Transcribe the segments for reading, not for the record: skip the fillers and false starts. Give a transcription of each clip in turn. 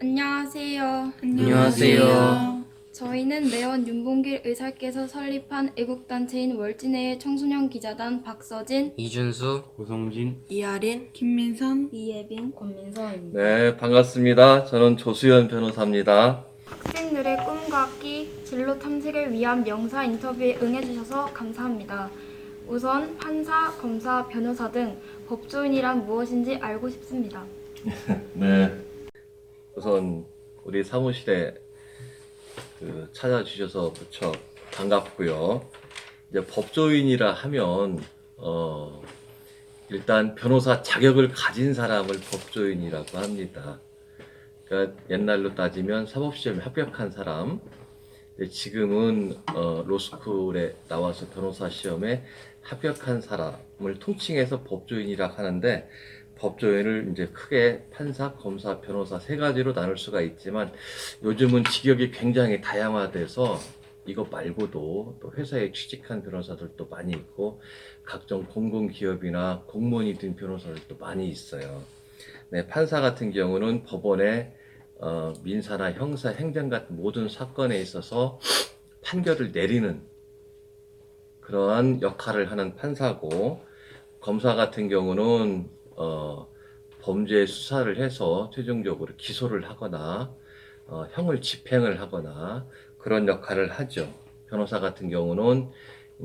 안녕하세요. 안녕하세요. 저희는 매원 윤봉길 의사께서 설립한 애국단체인 월진회의 청소년 기자단 박서진, 이준수, 고성진, 이아린, 김민선, 이예빈, 권민서입니다. 네, 반갑습니다. 저는 조수연 변호사입니다. 학생들의 꿈과 악기, 진로 탐색을 위한 명사 인터뷰에 응해주셔서 감사합니다. 우선 판사, 검사, 변호사 등 법조인이란 무엇인지 알고 싶습니다. 네. 우선 우리 사무실에 찾아주셔서 무척 반갑고요. 이제 법조인이라 하면 일단 변호사 자격을 가진 사람을 법조인이라고 합니다. 그러니까 옛날로 따지면 사법시험에 합격한 사람, 지금은 로스쿨에 나와서 변호사 시험에 합격한 사람을 통칭해서 법조인이라고 하는데, 법조인을 이제 크게 판사, 검사, 변호사 세 가지로 나눌 수가 있지만, 요즘은 직역이 굉장히 다양화돼서 이것 말고도 또 회사에 취직한 변호사들도 많이 있고, 각종 공공기업이나 공무원이 된 변호사들도 많이 있어요. 네, 판사 같은 경우는 법원에 민사나 형사, 행정 같은 모든 사건에 있어서 판결을 내리는 그러한 역할을 하는 판사고, 검사 같은 경우는 범죄 수사를 해서 최종적으로 기소를 하거나 형을 집행을 하거나 그런 역할을 하죠. 변호사 같은 경우는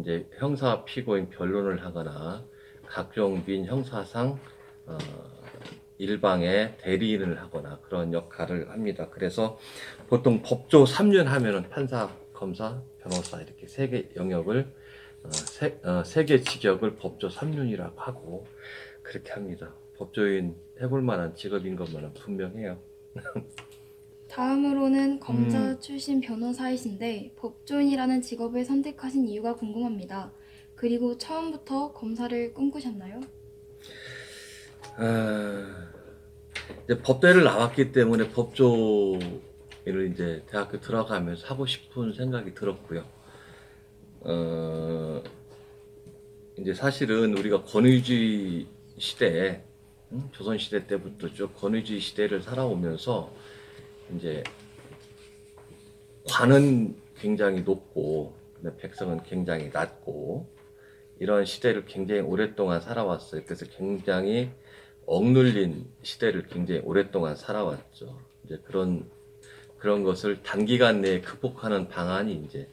이제 형사 피고인 변론을 하거나 각종 민형사상 일방의 대리인을 하거나 그런 역할을 합니다. 그래서 보통 법조 3년 하면은 판사, 검사, 변호사 이렇게 세 개 영역을 세 개 직역을 법조 3년이라고 하고 그렇게 합니다. 법조인 해볼 만한 직업인 것만은 분명해요. 다음으로는 검사 출신 변호사이신데 법조인이라는 직업을 선택하신 이유가 궁금합니다. 그리고 처음부터 검사를 꿈꾸셨나요? 이제 법대를 나왔기 때문에 법조인을 이제 대학교 들어가면서 하고 싶은 생각이 들었고요. 이제 사실은 우리가 권위주의 시대에 조선시대 때부터 쭉 권위주의 시대를 살아오면서 이제 관은 굉장히 높고 백성은 굉장히 낮고 이런 시대를 굉장히 오랫동안 살아왔어요. 그래서 굉장히 억눌린 시대를 굉장히 오랫동안 살아왔죠. 이제 그런 것을 단기간 내에 극복하는 방안이 이제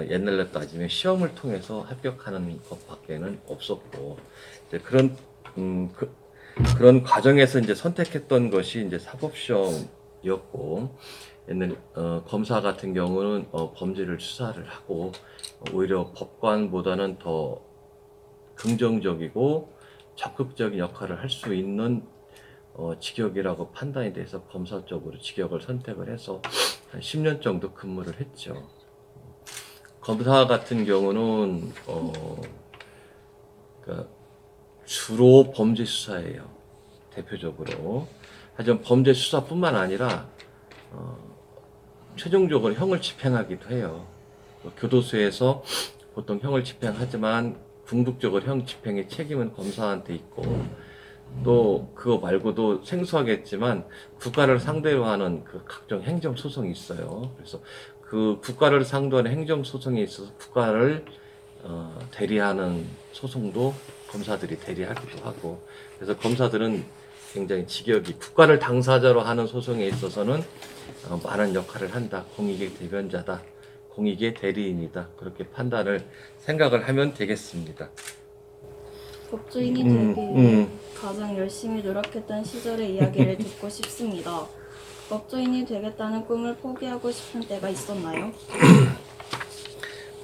옛날로 따지면 시험을 통해서 합격하는 것밖에는 없었고, 이제 그런 과정에서 이제 선택했던 것이 이제 사법시험이었고, 옛날 검사 같은 경우는 범죄를 수사를 하고 오히려 법관보다는 더 긍정적이고 적극적인 역할을 할 수 있는 직역이라고 판단이 돼서 검사 쪽으로 직역을 선택을 해서 한 10년 정도 근무를 했죠. 검사 같은 경우는 그러니까 주로 범죄 수사예요. 대표적으로. 하지만 범죄 수사뿐만 아니라 최종적으로 형을 집행하기도 해요. 교도소에서 보통 형을 집행하지만 궁극적으로 형 집행의 책임은 검사한테 있고, 또 그거 말고도 생소하겠지만 국가를 상대로 하는 그 각종 행정 소송이 있어요. 그래서 그 국가를 상대하는 행정 소송에 있어서 국가를 대리하는 소송도 검사들이 대리하기도 하고, 그래서 검사들은 굉장히 직역이 국가를 당사자로 하는 소송에 있어서는 많은 역할을 한다. 공익의 대변자다. 공익의 대리인이다. 그렇게 생각을 하면 되겠습니다. 법조인이 되기 위해 가장 열심히 노력했던 시절의 이야기를 듣고 싶습니다. 법조인이 되겠다는 꿈을 포기하고 싶은 때가 있었나요?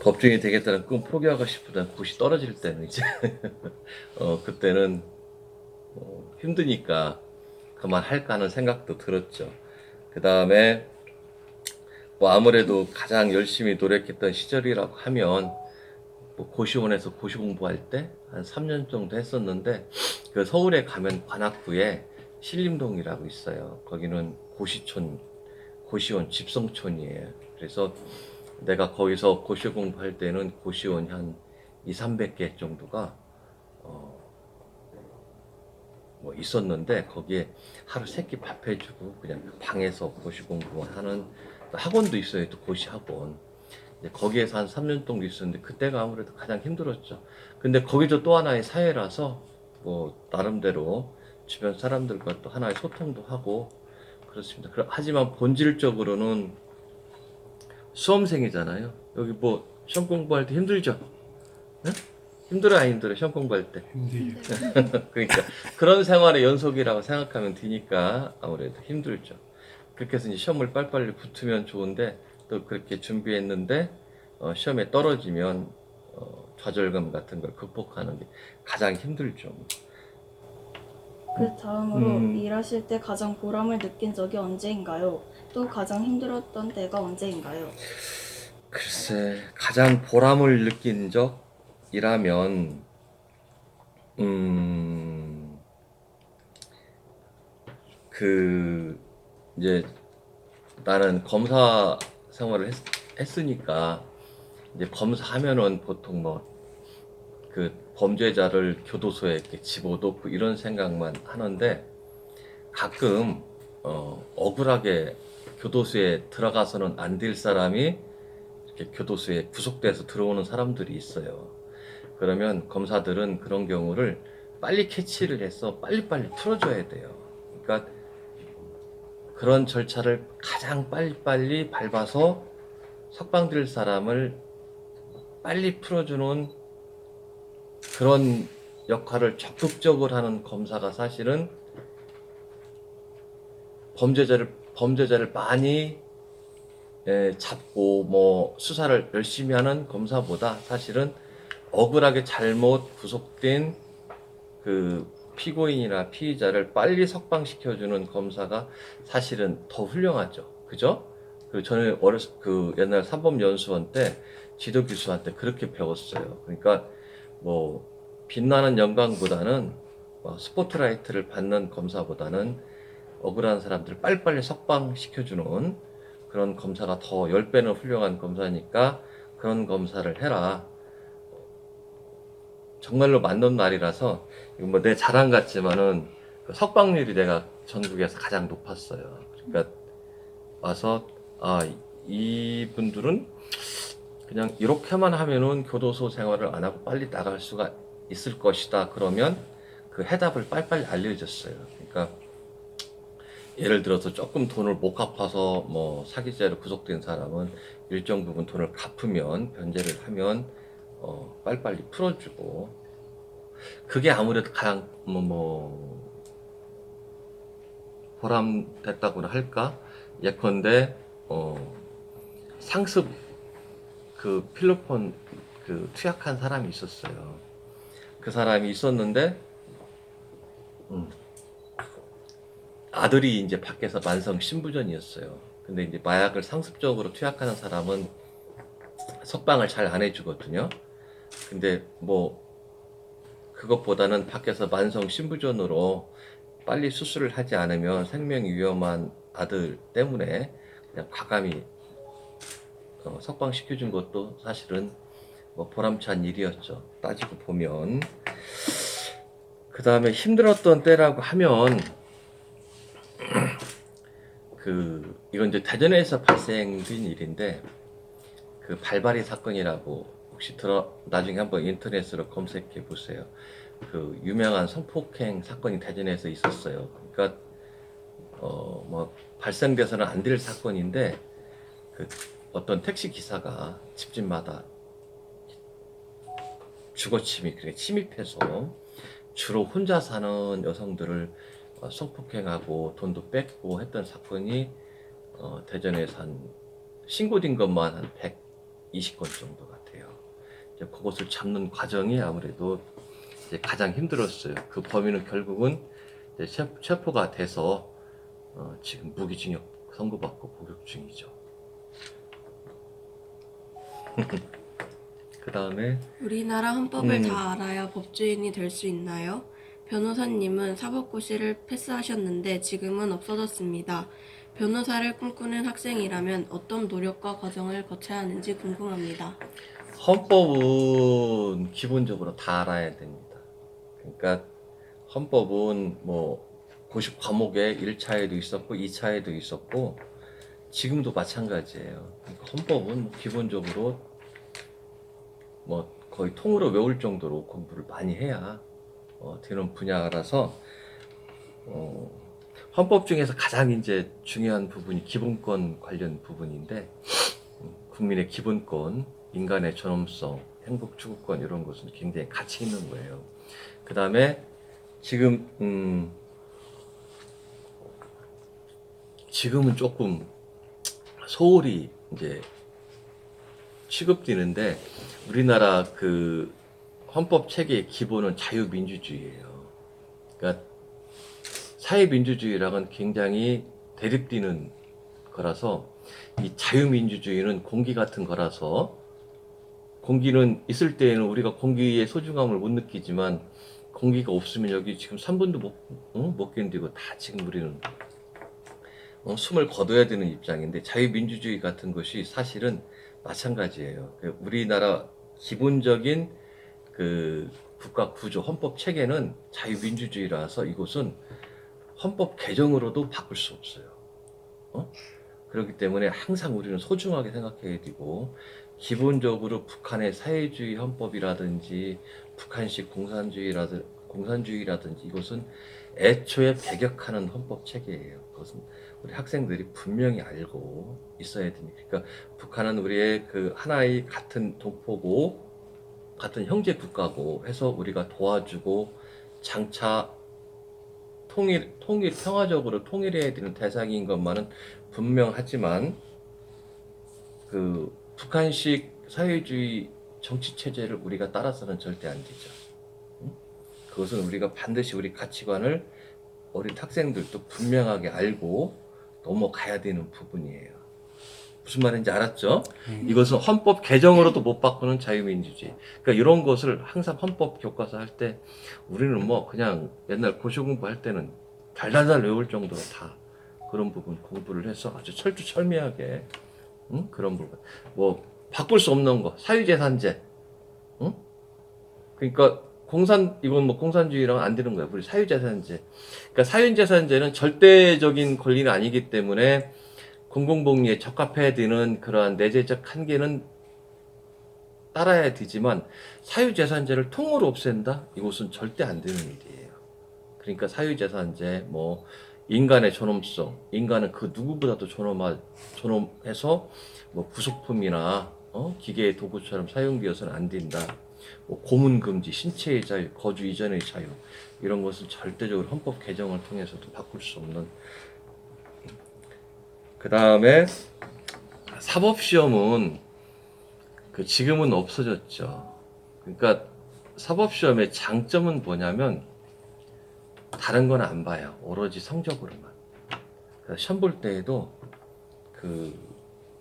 법조인이 되겠다는 꿈 포기하고 싶은 굿이 떨어질 때는 이제 그때는 힘드니까 그만할까 하는 생각도 들었죠. 그 다음에 뭐 아무래도 가장 열심히 노력했던 시절이라고 하면 뭐 고시원에서 고시 공부할 때 한 3년 정도 했었는데, 그 서울에 가면 관악구에 신림동이라고 있어요. 거기는 고시원 집성촌이에요. 그래서 내가 거기서 고시 공부할 때는 고시원이 한 200~300개 정도가 뭐 있었는데 거기에 하루 3끼 밥 해주고 그냥 그 방에서 고시 공부하는 또 학원도 있어요. 또 고시 학원. 이제 거기에서 한 3년 정도 있었는데 그때가 아무래도 가장 힘들었죠. 근데 거기도 또 하나의 사회라서 뭐 나름대로 주변 사람들과 또 하나의 소통도 하고 그렇습니다. 하지만 본질적으로는 수험생이잖아요. 여기 뭐 시험 공부할 때 힘들죠? 네? 힘들어 안 힘들어? 시험 공부할 때. 그러니까 그런 생활의 연속이라고 생각하면 되니까 아무래도 힘들죠. 그렇게 해서 이제 시험을 빨리빨리 붙으면 좋은데 또 그렇게 준비했는데 시험에 떨어지면 좌절감 같은 걸 극복하는 게 가장 힘들죠. 그 다음으로 음. 일하실 때 가장 보람을 느낀 적이 언제인가요? 또 가장 힘들었던 때가 언제인가요? 글쎄, 가장 보람을 느낀 적이라면 그 이제 나는 검사 생활을 했으니까 이제 검사하면은 보통 뭐 그 범죄자를 교도소에 이렇게 집어넣고 이런 생각만 하는데 가끔 억울하게 교도소에 들어가서는 안 될 사람이 이렇게 교도소에 구속돼서 들어오는 사람들이 있어요. 그러면 검사들은 그런 경우를 빨리 캐치를 해서 빨리빨리 풀어줘야 돼요. 그러니까 그런 절차를 가장 빨리빨리 밟아서 석방될 사람을 빨리 풀어주는 그런 역할을 적극적으로 하는 검사가 사실은 범죄자를 많이 잡고 뭐 수사를 열심히 하는 검사보다 사실은 억울하게 잘못 구속된 그 피고인이나 피의자를 빨리 석방시켜주는 검사가 사실은 더 훌륭하죠. 그죠? 저는 그 옛날 사법연수원 때 지도 교수한테 그렇게 배웠어요. 그러니까 뭐 빛나는 영광보다는 스포트라이트를 받는 검사보다는 억울한 사람들을 빨리빨리 석방시켜주는 그런 검사가 더 10배는 훌륭한 검사니까 그런 검사를 해라. 정말로 맞는 말이라서 이거 뭐 내 자랑 같지만은 그 석방률이 내가 전국에서 가장 높았어요. 그러니까 와서 이분들은 그냥 이렇게만 하면은 교도소 생활을 안 하고 빨리 나갈 수가 있을 것이다. 그러면 그 해답을 빨리빨리 알려줬어요. 그러니까 예를 들어서 조금 돈을 못 갚아서 뭐 사기죄로 구속된 사람은 일정 부분 돈을 갚으면 변제를 하면 빨리빨리 풀어주고 그게 아무래도 가장 보람됐다고나 할까? 예컨대 상습 그 필로폰 그 투약한 사람이 있었어요. 그 사람이 있었는데 아들이 이제 밖에서 만성 신부전이었어요. 근데 이제 마약을 상습적으로 투약하는 사람은 석방을 잘 안 해주거든요. 근데 뭐 그것보다는 밖에서 만성 신부전으로 빨리 수술을 하지 않으면 생명이 위험한 아들 때문에 그냥 과감히 석방시켜준 것도 사실은 뭐 보람찬 일이었죠. 따지고 보면. 그 다음에 힘들었던 때라고 하면 이건 이제 대전에서 발생된 일인데 그 발바리 사건이라고 혹시 나중에 한번 인터넷으로 검색해 보세요. 그 유명한 성폭행 사건이 대전에서 있었어요. 그러니까 뭐 발생돼서는 안 될 사건인데 그 어떤 택시 기사가 집집마다 침입해서 주로 혼자 사는 여성들을 성폭행하고 돈도 뺏고 했던 사건이 대전에서 한 신고된 것만 한 120건 정도 같아요. 이제 그것을 잡는 과정이 아무래도 이제 가장 힘들었어요. 그 범인은 결국은 이제 체포가 돼서 지금 무기징역 선고받고 복역 중이죠. 그 다음에 우리나라 헌법을 다 알아야 법조인이 될 수 있나요? 변호사님은 사법고시를 패스하셨는데 지금은 없어졌습니다. 변호사를 꿈꾸는 학생이라면 어떤 노력과 과정을 거쳐야 하는지 궁금합니다. 헌법은 기본적으로 다 알아야 됩니다. 그러니까 헌법은 뭐 고시 과목에 1차에도 있었고 2차에도 있었고 지금도 마찬가지예요. 그러니까 헌법은 뭐 기본적으로 뭐 거의 통으로 외울 정도로 공부를 많이 해야 되는 분야라서 헌법 중에서 가장 이제 중요한 부분이 기본권 관련 부분인데 국민의 기본권, 인간의 존엄성, 행복 추구권 이런 것은 굉장히 가치 있는 거예요. 그 다음에 지금은 조금 소홀히 이제 취급되는데 우리나라 그 헌법 체계의 기본은 자유민주주의예요. 그러니까 사회민주주의랑은 굉장히 대립되는 거라서 이 자유민주주의는 공기 같은 거라서 공기는 있을 때에는 우리가 공기의 소중함을 못 느끼지만 공기가 없으면 여기 지금 3분도 못 견디고 다 지금 우리는 숨을 거둬야 되는 입장인데 자유민주주의 같은 것이 사실은 마찬가지예요. 우리나라 기본적인 그 국가 구조, 헌법 체계는 자유민주주의라서 이것은 헌법 개정으로도 바꿀 수 없어요. 그렇기 때문에 항상 우리는 소중하게 생각해야 되고 기본적으로 북한의 사회주의 헌법이라든지 북한식 공산주의라든지 이것은 애초에 배격하는 헌법 체계예요. 그것은 우리 학생들이 분명히 알고 있어야 됩니다. 그러니까 북한은 우리의 그 하나의 같은 동포고 같은 형제 국가고 해서 우리가 도와주고 장차 평화적으로 통일해야 되는 대상인 것만은 분명하지만 그 북한식 사회주의 정치 체제를 우리가 따라서는 절대 안 되죠. 그것은 우리가 반드시 우리 가치관을 어린 학생들도 분명하게 알고 넘어가야 되는 부분이에요. 무슨 말인지 알았죠? 이것은 헌법 개정으로도 못 바꾸는 자유민주주의. 그러니까 이런 것을 항상 헌법 교과서 할 때 우리는 뭐 그냥 옛날 고시 공부할 때는 달달달 외울 정도로 다 그런 부분 공부를 해서 아주 철두철미하게 그런 부분. 뭐 바꿀 수 없는 거 사유재산제. 그러니까 이건 뭐 공산주의랑 안 되는 거야. 우리 사유재산제. 그러니까 사유재산제는 절대적인 권리는 아니기 때문에 공공복리에 적합해야 되는 그러한 내재적 한계는 따라야 되지만 사유재산제를 통으로 없앤다? 이것은 절대 안 되는 일이에요. 그러니까 사유재산제, 뭐 인간의 존엄성, 인간은 그 누구보다도 존엄해서 뭐 부속품이나 기계의 도구처럼 사용되어서는 안 된다. 뭐 고문 금지, 신체의 자유, 거주 이전의 자유 이런 것은 절대적으로 헌법 개정을 통해서도 바꿀 수 없는. 그 다음에 사법시험은 지금은 없어졌죠. 그러니까 사법시험의 장점은 뭐냐면 다른 건 안 봐요. 오로지 성적으로만. 시험 볼 때에도 그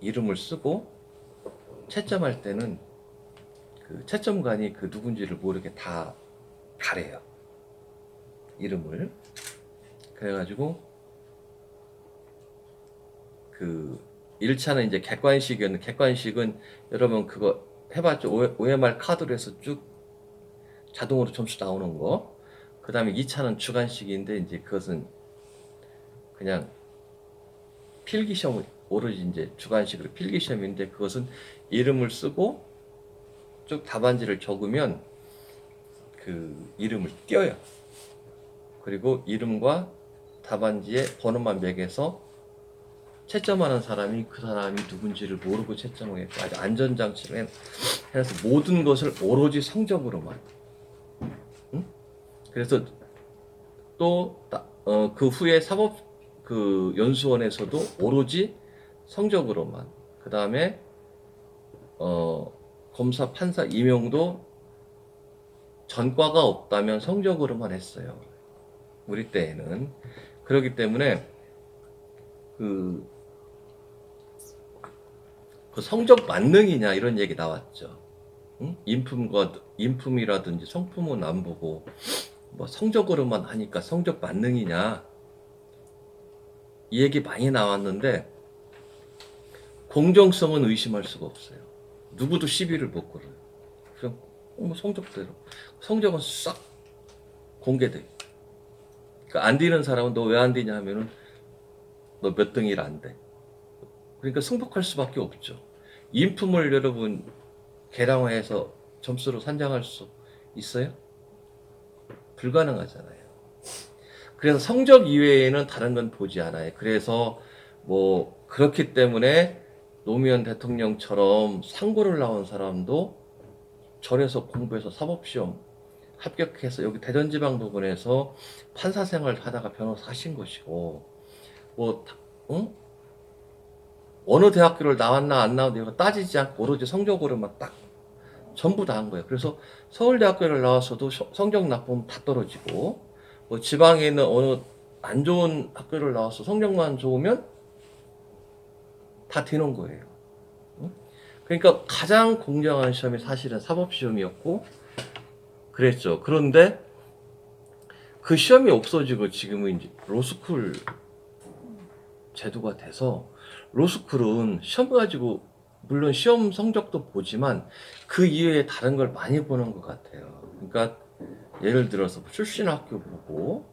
이름을 쓰고 채점할 때는 그 채점관이 그 누군지를 모르게 다 가려요. 이름을. 그래가지고 그 1차는 이제 객관식이었는데 객관식은 여러분 그거 해봤죠? OMR 카드로 해서 쭉 자동으로 점수 나오는 거. 그 다음에 2차는 주관식인데 이제 그것은 그냥 필기시험, 오로지 이제 주관식으로 필기시험인데 그것은 이름을 쓰고 쭉 답안지를 적으면 그 이름을 띄어요. 그리고 이름과 답안지에 번호만 매겨서 채점하는 사람이 그 사람이 누군지를 모르고 채점을 했고 아주 안전장치를 해서 모든 것을 오로지 성적으로만. 그래서 또 그 후에 사법 그 연수원에서도 오로지 성적으로만. 그 다음에 검사 판사 임용도 전과가 없다면 성적으로만 했어요. 우리 때에는. 그렇기 때문에 그 성적 만능이냐 이런 얘기 나왔죠. 응? 인품이라든지 성품은 안 보고 뭐 성적으로만 하니까 성적 만능이냐 이 얘기 많이 나왔는데 공정성은 의심할 수가 없어요. 누구도 시비를 못 걸어요. 그냥 뭐 성적대로 성적은 싹 공개돼. 그러니까 안 되는 사람은 너 왜 안 되냐 하면은 너 몇 등이라 안 돼. 그러니까 승복할 수밖에 없죠. 인품을 여러분 계량화해서 점수로 산정할 수 있어요? 불가능하잖아요. 그래서 성적 이외에는 다른 건 보지 않아요. 그래서 뭐 그렇기 때문에 노무현 대통령처럼 상고를 나온 사람도 절에서 공부해서 사법시험 합격해서 여기 대전지방법원에서 판사 생활 하다가 변호사 하신 것이고, 뭐 응? 어느 대학교를 나왔나 안 나왔나 이거 따지지 않고 오로지 성적으로만 딱 전부 다 한 거예요. 그래서 서울대학교를 나왔어도 성적 나쁘면 다 떨어지고, 뭐 지방에 있는 어느 안 좋은 학교를 나와서 성적만 좋으면 다 되는 거예요. 응? 그러니까 가장 공정한 시험이 사실은 사법시험이었고 그랬죠. 그런데 그 시험이 없어지고 지금은 이제 로스쿨 제도가 돼서 로스쿨은 시험 가지고 물론 시험 성적도 보지만 그 이외에 다른 걸 많이 보는 것 같아요. 그러니까 예를 들어서 출신 학교 보고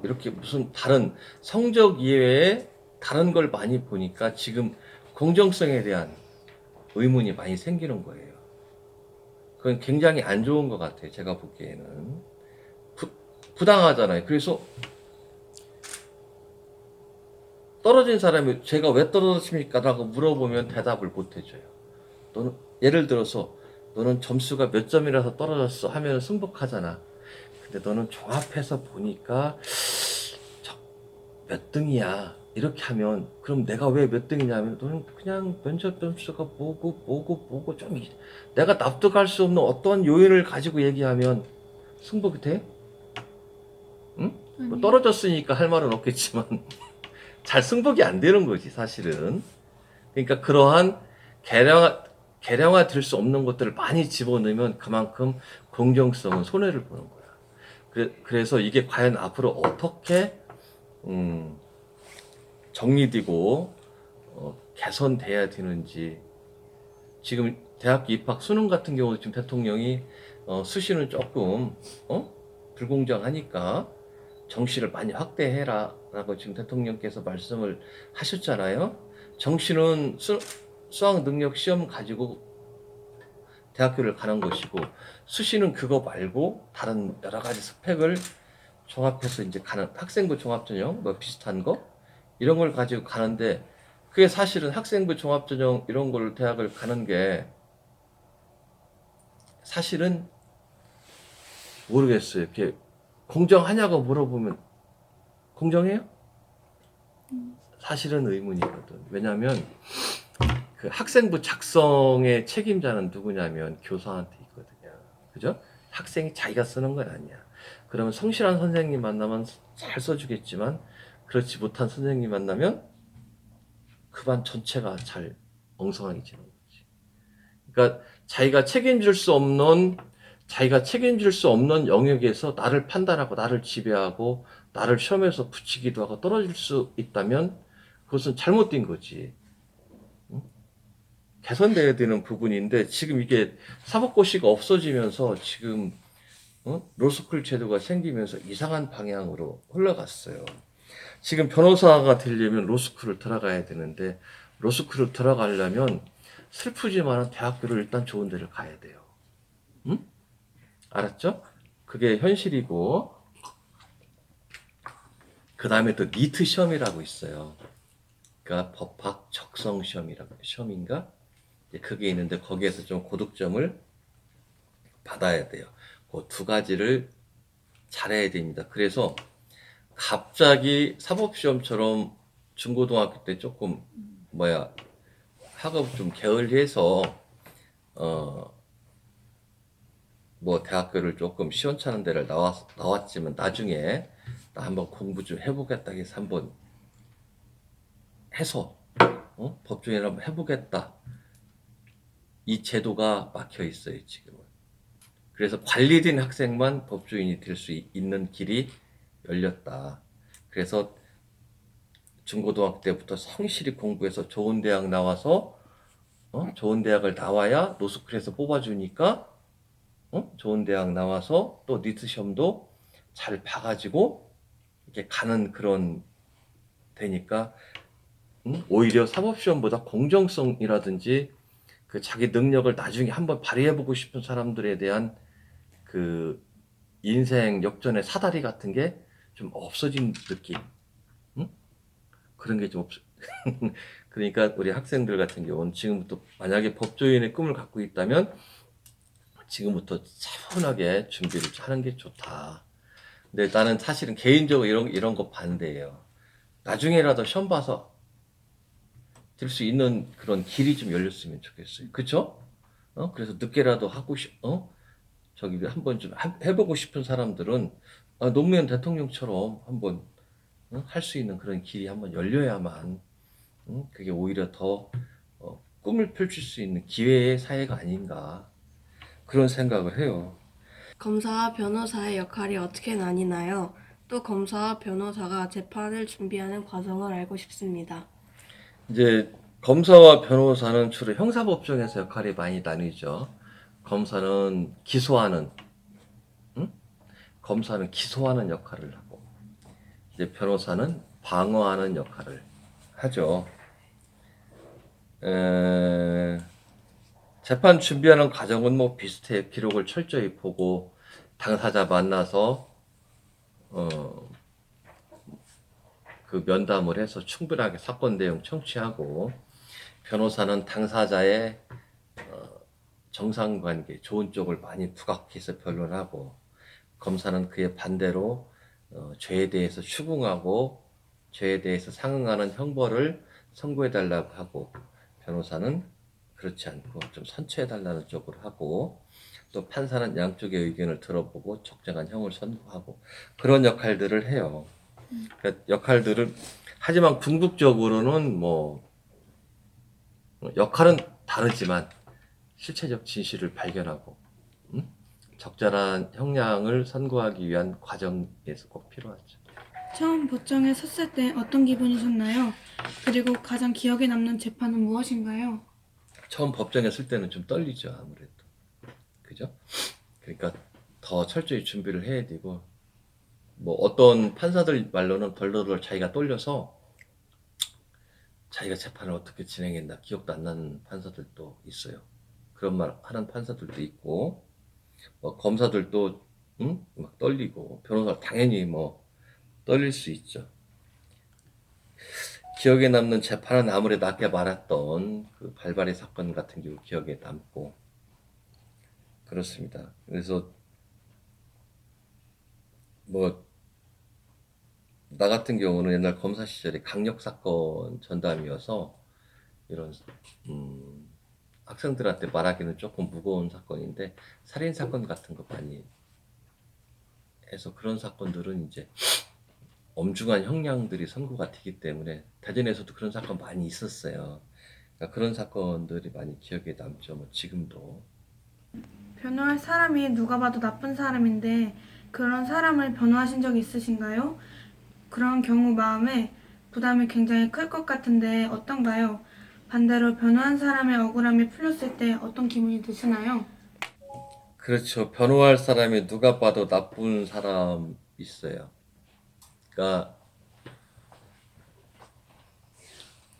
이렇게 무슨 다른 성적 이외에 다른 걸 많이 보니까 지금 공정성에 대한 의문이 많이 생기는 거예요. 그건 굉장히 안 좋은 것 같아요. 제가 보기에는 부당하잖아요. 그래서 떨어진 사람이 제가 왜 떨어졌습니까? 라고 물어보면 대답을 못 해줘요. 너는 예를 들어서 너는 점수가 몇 점이라서 떨어졌어 하면 승복하잖아. 근데 너는 종합해서 보니까 몇 등이야 이렇게 하면 그럼 내가 왜 몇 등이냐면 너는 그냥 면접 점수가 보고 좀 내가 납득할 수 없는 어떤 요인을 가지고 얘기하면 승복이 돼? 응? 뭐 떨어졌으니까 할 말은 없겠지만 잘 승복이 안 되는 거지 사실은. 그러니까 그러한 계량화 될 수 없는 것들을 많이 집어넣으면 그만큼 공정성은 손해를 보는 거야. 그래서 이게 과연 앞으로 어떻게 정리되고 개선돼야 되는지. 지금 대학교 입학 수능 같은 경우 지금 대통령이 수시는 조금 불공정하니까 정시를 많이 확대해라 라고 지금 대통령께서 말씀을 하셨잖아요. 정시는 수학 능력 시험 가지고 대학교를 가는 것이고, 수시는 그거 말고 다른 여러 가지 스펙을 종합해서 이제 가는 학생부 종합전형 뭐 비슷한 거 이런 걸 가지고 가는데, 그게 사실은 학생부 종합전형 이런 걸 대학을 가는 게 사실은 모르겠어요. 이렇게 공정하냐고 물어보면 공정해요? 사실은 의문이거든. 왜냐하면 그 학생부 작성의 책임자는 누구냐면 교사한테 있거든요. 그죠? 학생이 자기가 쓰는 건 아니야. 그러면 성실한 선생님 만나면 잘 써주겠지만 그렇지 못한 선생님 만나면 그 반 전체가 잘 엉성하게 지는 거지. 그러니까 자기가 책임질 수 없는 영역에서 나를 판단하고 나를 지배하고 나를 시험에서 붙이기도 하고 떨어질 수 있다면 그것은 잘못된 거지. 개선돼야 되는 부분인데 지금 이게 사법고시가 없어지면서 지금 로스쿨 제도가 생기면서 이상한 방향으로 흘러갔어요. 지금 변호사가 되려면 로스쿨을 들어가야 되는데 로스쿨을 들어가려면 슬프지만 대학교를 일단 좋은 데를 가야 돼요. 응? 알았죠? 그게 현실이고, 그 다음에 또 니트 시험이라고 있어요. 그러니까 법학 적성 시험이라고 시험인가? 그게 있는데 거기에서 좀 고득점을 받아야 돼요. 그 두 가지를 잘해야 됩니다. 그래서 갑자기 사법시험처럼 중고등학교 때 조금 학업 좀 게을리해서 뭐 대학교를 조금 시원찮은 데를 나왔지만 나중에 나 한번 공부 좀 해보겠다 해서 한번 해서 법조인을 한번 해보겠다. 이 제도가 막혀 있어요 지금은. 그래서 관리된 학생만 법조인이 될 수 있는 길이 열렸다. 그래서 중고등학교 때부터 성실히 공부해서 좋은 대학 나와서 좋은 대학을 나와야 로스쿨에서 뽑아주니까 좋은 대학 나와서 또 니트 시험도 잘 봐가지고 이렇게 가는 그런 되니까 오히려 사법시험보다 공정성이라든지 그 자기 능력을 나중에 한번 발휘해보고 싶은 사람들에 대한 그 인생 역전의 사다리 같은 게 좀 없어진 느낌. 응? 그런 게 좀 없어. 그러니까 우리 학생들 같은 경우는 지금부터 만약에 법조인의 꿈을 갖고 있다면 지금부터 차분하게 준비를 하는 게 좋다. 근데 나는 사실은 개인적으로 이런 거 반대예요. 나중에라도 시험 봐서 될 수 있는 그런 길이 좀 열렸으면 좋겠어요. 그쵸? 그래서 늦게라도 저기 한번 좀 해보고 싶은 사람들은 노무현 대통령처럼 한번 할 수 있는 그런 길이 한번 열려야만 그게 오히려 더 꿈을 펼칠 수 있는 기회의 사회가 아닌가 그런 생각을 해요. 검사와 변호사의 역할이 어떻게 나뉘나요? 또 검사와 변호사가 재판을 준비하는 과정을 알고 싶습니다. 이제 검사와 변호사는 주로 형사법정에서 역할이 많이 나뉘죠. 검사는 기소하는, 응? 검사는 기소하는 역할을 하고, 이제 변호사는 방어하는 역할을 하죠. 재판 준비하는 과정은 뭐 비슷해. 기록을 철저히 보고 당사자 만나서 그 면담을 해서 충분하게 사건 내용 청취하고, 변호사는 당사자의 정상관계, 좋은 쪽을 많이 부각해서 변론하고, 검사는 그에 반대로 죄에 대해서 추궁하고 죄에 대해서 상응하는 형벌을 선고해달라고 하고, 변호사는 그렇지 않고 좀 선처해달라는 쪽으로 하고, 또 판사는 양쪽의 의견을 들어보고 적정한 형을 선고하고 그런 역할들을 해요. 그러니까 역할들을 하지만 궁극적으로는 뭐 역할은 다르지만 실체적 진실을 발견하고 적절한 형량을 선고하기 위한 과정에서 꼭 필요하죠. 처음 법정에 섰을 때 어떤 기분이셨나요? 그리고 가장 기억에 남는 재판은 무엇인가요? 처음 법정에 설 때는 좀 떨리죠, 아무래도. 그죠? 그러니까 더 철저히 준비를 해야 되고, 뭐 어떤 판사들 말로는 덜덜덜 자기가 떨려서 자기가 재판을 어떻게 진행했나 기억도 안 나는 판사들도 있어요. 그런 말 하는 판사들도 있고, 뭐 검사들도 막 떨리고, 변호사 당연히 뭐 떨릴 수 있죠. 기억에 남는 재판은 아무래도 아까 말했던 그 발바리 사건 같은 경우 기억에 남고 그렇습니다. 그래서 뭐 나 같은 경우는 옛날 검사 시절에 강력 사건 전담이어서 이런 학생들한테 말하기는 조금 무거운 사건인데 살인 사건 같은 거 많이 해서 그런 사건들은 이제 엄중한 형량들이 선고가 되기 때문에 대전에서도 그런 사건 많이 있었어요. 그러니까 그런 사건들이 많이 기억에 남죠. 뭐 지금도. 변호할 사람이 누가 봐도 나쁜 사람인데 그런 사람을 변호하신 적 있으신가요? 그런 경우 마음에 부담이 굉장히 클 것 같은데 어떤가요? 반대로 변호한 사람의 억울함이 풀렸을 때 어떤 기분이 드시나요? 그렇죠. 변호할 사람이 누가 봐도 나쁜 사람 있어요. 그러니까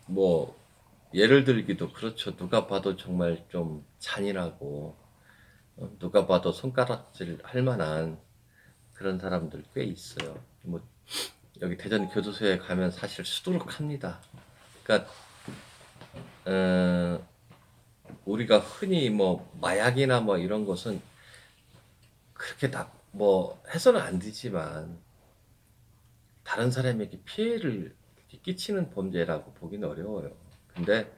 뭐 예를 들기도 그렇죠. 누가 봐도 정말 좀 잔인하고 누가 봐도 손가락질 할 만한 그런 사람들 꽤 있어요. 뭐 여기 대전 교도소에 가면 사실 수두룩합니다. 그러니까 우리가 흔히 뭐 마약이나 뭐 이런 것은 그렇게 뭐 해서는 안 되지만 다른 사람에게 피해를 끼치는 범죄라고 보기는 어려워요. 근데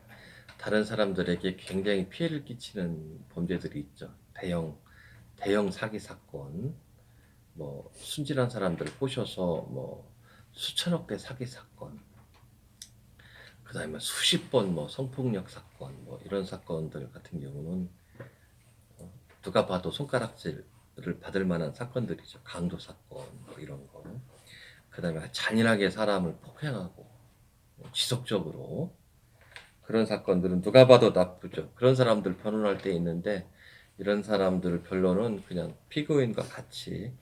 다른 사람들에게 굉장히 피해를 끼치는 범죄들이 있죠. 대형 사기 사건, 뭐 순진한 사람들을 꼬셔서 뭐 수천억대 사기 사건, 그다음에 수십 번 뭐 성폭력 사건, 뭐 이런 사건들 같은 경우는 누가 봐도 손가락질을 받을 만한 사건들이죠. 강도 사건 뭐 이런 거. 그다음에 잔인하게 사람을 폭행하고 지속적으로 그런 사건들은 누가 봐도 나쁘죠. 그런 사람들 변론할 때 있는데 이런 사람들 변론은 그냥 피고인과 같이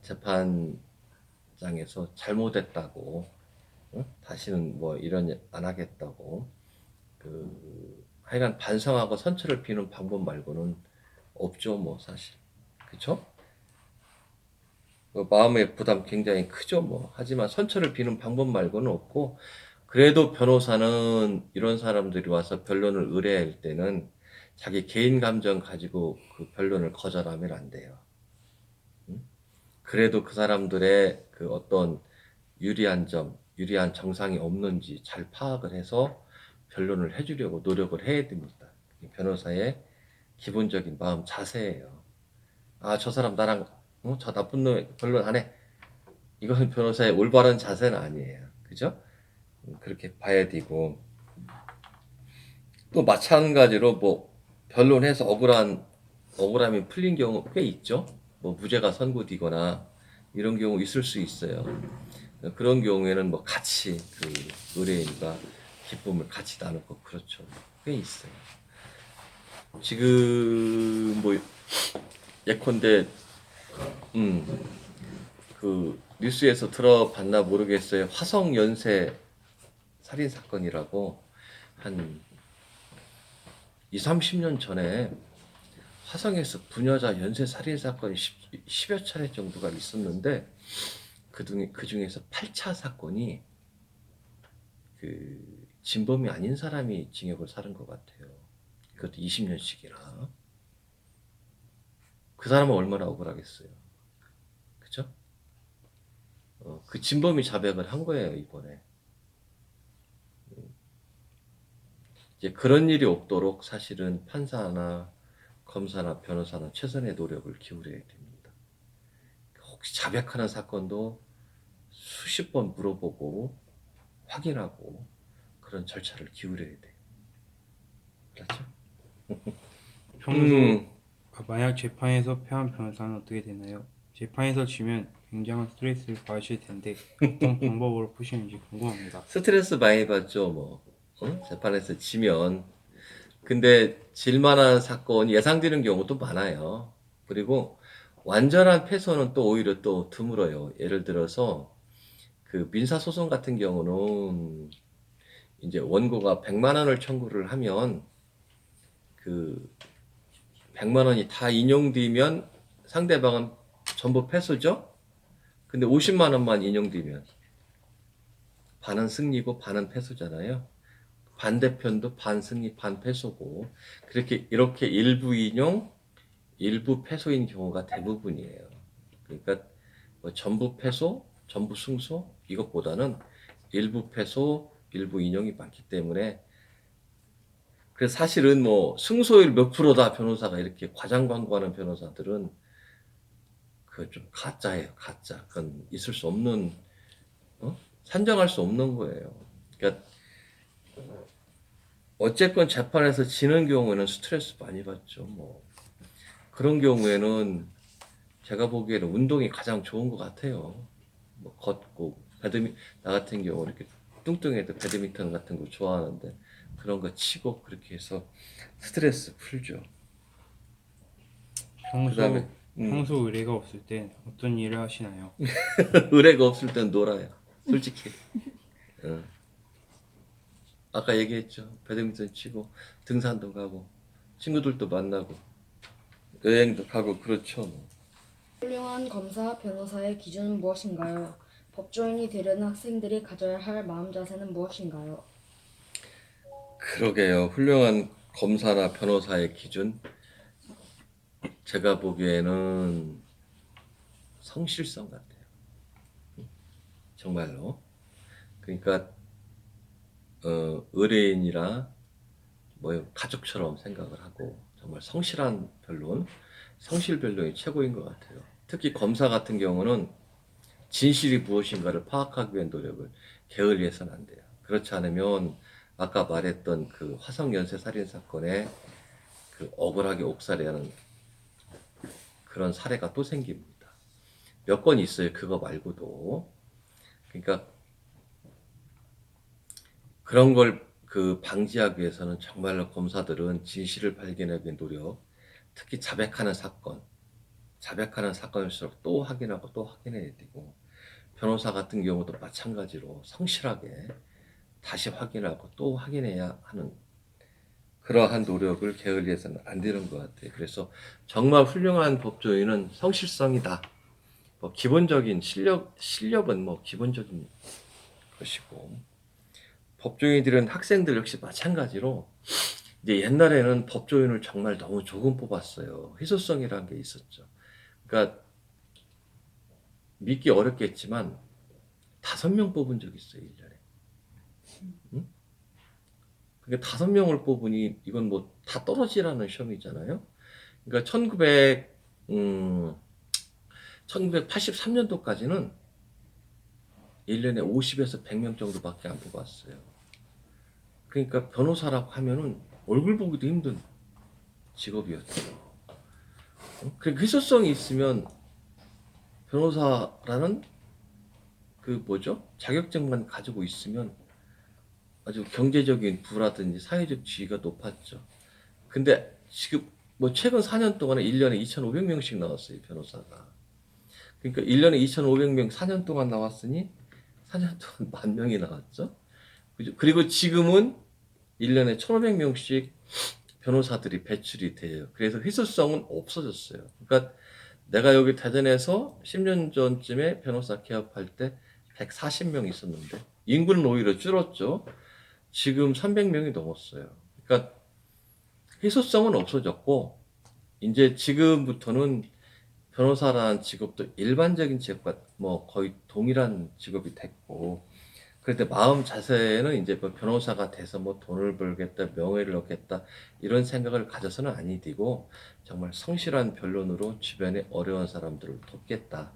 재판 입장에서 잘못했다고, 응? 다시는 뭐 이런 안 하겠다고, 하여간 반성하고 선처를 비는 방법 말고는 없죠, 뭐 사실. 그쵸? 마음의 부담 굉장히 크죠, 뭐. 하지만 선처를 비는 방법 말고는 없고, 그래도 변호사는 이런 사람들이 와서 변론을 의뢰할 때는 자기 개인 감정 가지고 그 변론을 거절하면 안 돼요. 응? 그래도 그 사람들의 그 어떤 유리한 점, 유리한 정상이 없는지 잘 파악을 해서 변론을 해주려고 노력을 해야 됩니다. 이게 변호사의 기본적인 마음 자세예요. 아, 저 사람 나랑 저 나쁜 놈 변론 안 해. 이건 변호사의 올바른 자세는 아니에요. 그죠? 그렇게 봐야 되고, 또 마찬가지로 뭐 변론해서 억울함이 풀린 경우 꽤 있죠. 뭐 무죄가 선고되거나 이런 경우 있을 수 있어요. 그런 경우에는 뭐 같이 그 의뢰인과 기쁨을 같이 나누고 그렇죠. 꽤 있어요. 지금 뭐 예컨대 그 뉴스에서 들어봤나 모르겠어요. 화성 연쇄 살인 사건이라고 한 20, 30년 전에 화성에서 부녀자 연쇄 살인 사건이 10여 차례 정도가 있었는데 그 중에서 8차 사건이 그 진범이 아닌 사람이 징역을 살은 것 같아요. 그것도 20년씩이나. 그 사람은 얼마나 억울하겠어요. 그죠? 그 진범이 자백을 한 거예요, 이번에. 이제 그런 일이 없도록 사실은 판사나 검사나 변호사나 최선의 노력을 기울여야 됩니다. 혹시 자백하는 사건도 수십 번 물어보고 확인하고 그런 절차를 기울여야 돼요. 그렇죠? 평소 만약 재판에서 패한 변호사는 어떻게 되나요? 재판에서 지면 굉장한 스트레스를 받으실 텐데 어떤 방법으로 푸시는지 궁금합니다. 스트레스 많이 받죠, 뭐. 재판에서 지면. 근데 질만한 사건이 예상되는 경우도 많아요. 그리고 완전한 패소는 또 오히려 또 드물어요. 예를 들어서 그 민사소송 같은 경우는 이제 원고가 100만 원을 청구를 하면 그 100만 원이 다 인용되면 상대방은 전부 패소죠? 근데 50만 원만 인용되면 반은 승리고 반은 패소잖아요. 반대편도 반 승리, 반 패소고 이렇게 일부 인용, 일부 패소인 경우가 대부분이에요. 그러니까 뭐 전부 패소, 전부 승소 이것보다는 일부 패소, 일부 인용이 많기 때문에 그래서 사실은 뭐 승소율 몇 프로다 변호사가 이렇게 과장광고하는 변호사들은 그 좀 가짜예요, 가짜. 그건 있을 수 없는 산정할 수 없는 거예요. 그러니까 어쨌건 재판에서 지는 경우에는 스트레스 많이 받죠. 뭐 그런 경우에는 제가 보기에는 운동이 가장 좋은 것 같아요. 뭐 걷고 나 같은 경우 이렇게 뚱뚱해도 배드민턴 같은 거 좋아하는데 그런 거 치고 그렇게 해서 스트레스 풀죠. 그다음에 평소 의뢰가 없을 땐 어떤 일을 하시나요? 의뢰가 없을 땐 놀아요. 솔직히. 아까 얘기했죠. 배드민턴 치고 등산도 가고 친구들도 만나고 여행도 가고 그렇죠. 뭐. 훌륭한 검사, 변호사의 기준은 무엇인가요? 법조인이 되려는 학생들이 가져야 할 마음 자세는 무엇인가요? 그러게요. 훌륭한 검사나 변호사의 기준 제가 보기에는 성실성 같아요. 정말로. 그러니까 의뢰인이라 뭐 가족처럼 생각을 하고 정말 성실한 변론, 성실 변론이 최고인 것 같아요. 특히 검사 같은 경우는 진실이 무엇인가를 파악하기 위한 노력을 게을리해서는 안 돼요. 그렇지 않으면 아까 말했던 그 화성 연쇄 살인 사건에 그 억울하게 옥살이하는 그런 사례가 또 생깁니다. 몇 건 있어요. 그거 말고도. 그러니까 그런 걸 그 방지하기 위해서는 정말로 검사들은 진실을 발견하기 위한 노력, 특히 자백하는 사건일수록 또 확인하고 또 확인해야 되고 변호사 같은 경우도 마찬가지로 성실하게 다시 확인하고 또 확인해야 하는 그러한 노력을 게을리해서는 안 되는 것 같아요. 그래서 정말 훌륭한 법조인은 성실성이다. 뭐 기본적인 실력은 뭐 기본적인 것이고, 법조인들은 학생들 역시 마찬가지로 이제 옛날에는 법조인을 정말 너무 조금 뽑았어요. 희소성이라는 게 있었죠. 그러니까 믿기 어렵겠지만 5명 뽑은 적 있어요, 1년에. 응? 그게 5명을 뽑으니 이건 뭐 다 떨어지라는 시험이잖아요. 그러니까 1983년도까지는 1년에 50에서 100명 정도밖에 안 뽑았어요. 그러니까 변호사라고 하면은 얼굴 보기도 힘든 직업이었죠. 그 희소성이 있으면 변호사라는 그 뭐죠? 자격증만 가지고 있으면 아주 경제적인 부라든지 사회적 지위가 높았죠. 근데 지금 뭐 최근 4년 동안에 1년에 2,500명씩 나왔어요, 변호사가. 그러니까 1년에 2,500명 4년 동안 나왔으니 4년 동안 10,000명이 나왔죠. 그죠? 그리고 지금은 1년에 1,500명씩 변호사들이 배출이 돼요. 그래서 희소성은 없어졌어요. 그러니까 내가 여기 대전에서 10년 전쯤에 변호사 개업할 때 140명 있었는데 인구는 오히려 줄었죠. 지금 300명이 넘었어요. 그러니까 희소성은 없어졌고 이제 지금부터는 변호사라는 직업도 일반적인 직업과 뭐 거의 동일한 직업이 됐고, 그런데 마음 자세는 이제 뭐 변호사가 돼서 뭐 돈을 벌겠다, 명예를 얻겠다 이런 생각을 가져서는 아니 되고 정말 성실한 변론으로 주변에 어려운 사람들을 돕겠다.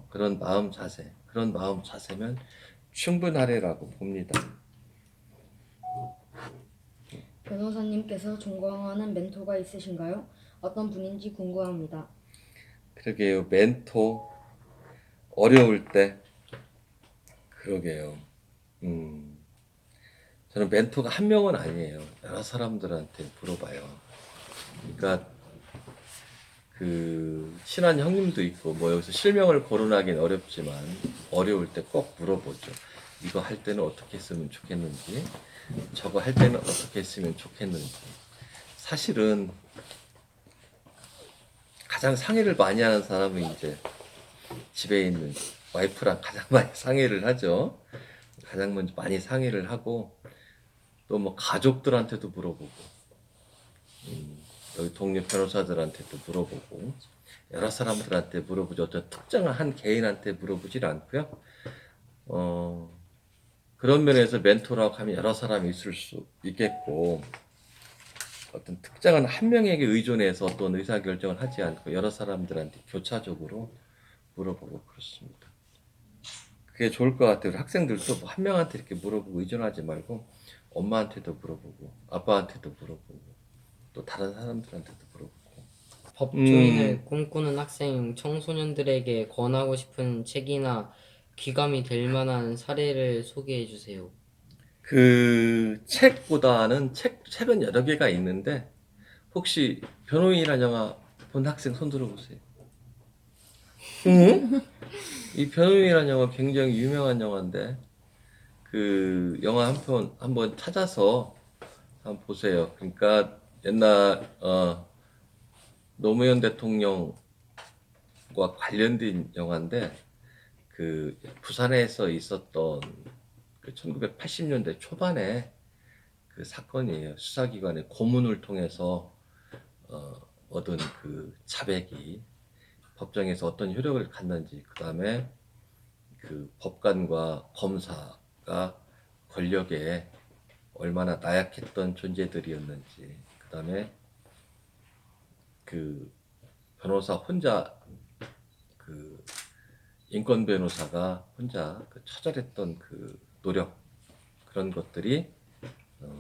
그런 마음 자세면 충분하리라고 봅니다. 변호사님께서 존경하는 멘토가 있으신가요? 어떤 분인지 궁금합니다. 그러게요. 멘토 어려울 때 그러게요. 저는 멘토가 한 명은 아니에요. 여러 사람들한테 물어봐요. 그러니까 그 친한 형님도 있고 뭐 여기서 실명을 거론하기는 어렵지만 어려울 때 꼭 물어보죠. 이거 할 때는 어떻게 했으면 좋겠는지, 저거 할 때는 어떻게 했으면 좋겠는지. 사실은 가장 상의를 많이 하는 사람은 이제 집에 있는 와이프랑 가장 많이 상의를 하죠. 가장 먼저 많이 상의를 하고 또 뭐 가족들한테도 물어보고 여기 동료 변호사들한테도 물어보고 여러 사람들한테 물어보죠. 어떤 특정한 한 개인한테 물어보질 않고요. 그런 면에서 멘토라고 하면 여러 사람이 있을 수 있겠고 어떤 특정한 한 명에게 의존해서 어떤 의사결정을 하지 않고 여러 사람들한테 교차적으로 물어보고 그렇습니다. 그게 좋을 것 같아요. 우리 학생들도 뭐 한 명한테 이렇게 물어보고 의존하지 말고 엄마한테도 물어보고 아빠한테도 물어보고 또 다른 사람들한테도 물어보고. 법조인을 꿈꾸는 학생 청소년들에게 권하고 싶은 책이나 귀감이 될 만한 사례를 소개해 주세요. 그 책보다는 책은 여러 개가 있는데 혹시 변호인이라는 영화 본 학생 손 들어보세요. 이 변호인이라는 영화 굉장히 유명한 영화인데 그 영화 한 편 한번 찾아서 한번 보세요. 그러니까 옛날 노무현 대통령과 관련된 영화인데 그 부산에서 있었던 그 1980년대 초반에 그 사건이에요. 수사기관의 고문을 통해서 얻은 그 자백이 법정에서 어떤 효력을 갖는지, 그 다음에 그 법관과 검사가 권력에 얼마나 나약했던 존재들이었는지, 그 다음에 그 변호사 혼자 그 인권 변호사가 혼자 그 처절했던 그 노력, 그런 것들이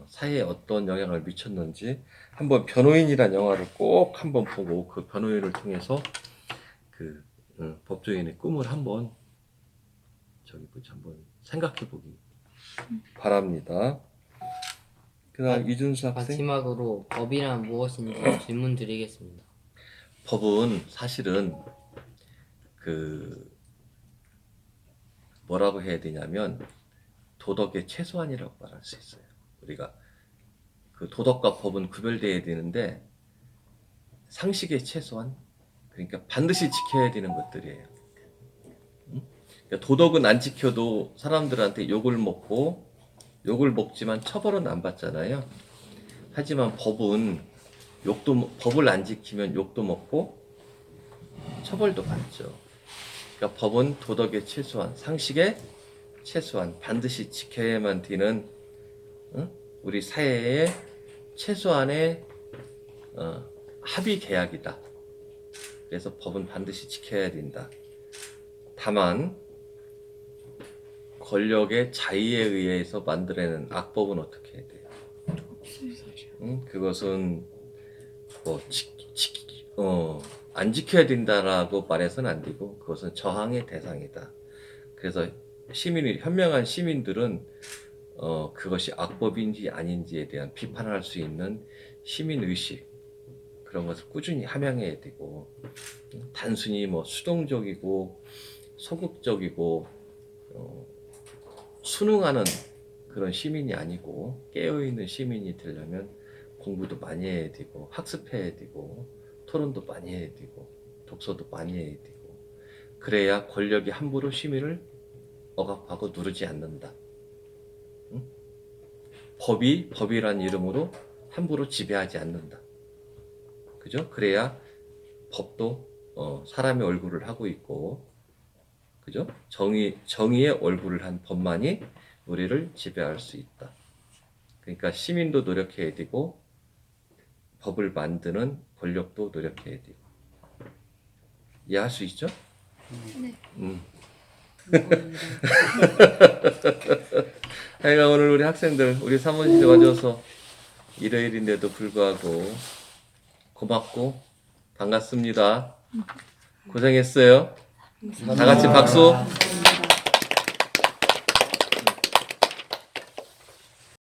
사회에 어떤 영향을 미쳤는지 한번 변호인이란 영화를 꼭 한번 보고 그 변호인을 통해서 그 법조인의 꿈을 한번 한번 생각해 보기 바랍니다. 그다음 이준수 학생. 마지막으로 법이란 무엇인지 질문 드리겠습니다. 법은 사실은 그 뭐라고 해야 되냐면 도덕의 최소한이라고 말할 수 있어요. 우리가 그 도덕과 법은 구별되어야 되는데 상식의 최소한, 그러니까 반드시 지켜야 되는 것들이에요. 그러니까 도덕은 안 지켜도 사람들한테 욕을 먹지만 처벌은 안 받잖아요. 하지만 법은 법을 안 지키면 욕도 먹고 처벌도 받죠. 그러니까 법은 도덕의 최소한, 상식의 최소한, 반드시 지켜야만 되는 우리 사회의 최소한의 합의 계약이다. 그래서 법은 반드시 지켜야 된다. 다만 권력의 자의에 의해서 만들어낸 악법은 어떻게 해야 돼요? 그것은 뭐 안 지켜야 된다라고 말해서는 안 되고 그것은 저항의 대상이다. 그래서 현명한 시민들은 그것이 악법인지 아닌지에 대한 비판할 수 있는 시민의식, 그런 것을 꾸준히 함양해야 되고, 단순히 뭐 수동적이고 소극적이고 순응하는 그런 시민이 아니고 깨어있는 시민이 되려면 공부도 많이 해야 되고 학습해야 되고 토론도 많이 해야 되고 독서도 많이 해야 되고, 그래야 권력이 함부로 시민을 억압하고 누르지 않는다. 법이란 이름으로 함부로 지배하지 않는다. 그죠? 그래야 법도 사람의 얼굴을 하고 있고, 그죠? 정의의 얼굴을 한 법만이 우리를 지배할 수 있다. 그러니까 시민도 노력해야 되고 법을 만드는 권력도 노력해야 되고. 이해할 수 있죠? 네. 하여간 오늘 우리 학생들 우리 사무실에 와줘서 일요일인데도 불구하고 고맙고 반갑습니다. 고생했어요. 다 같이 박수.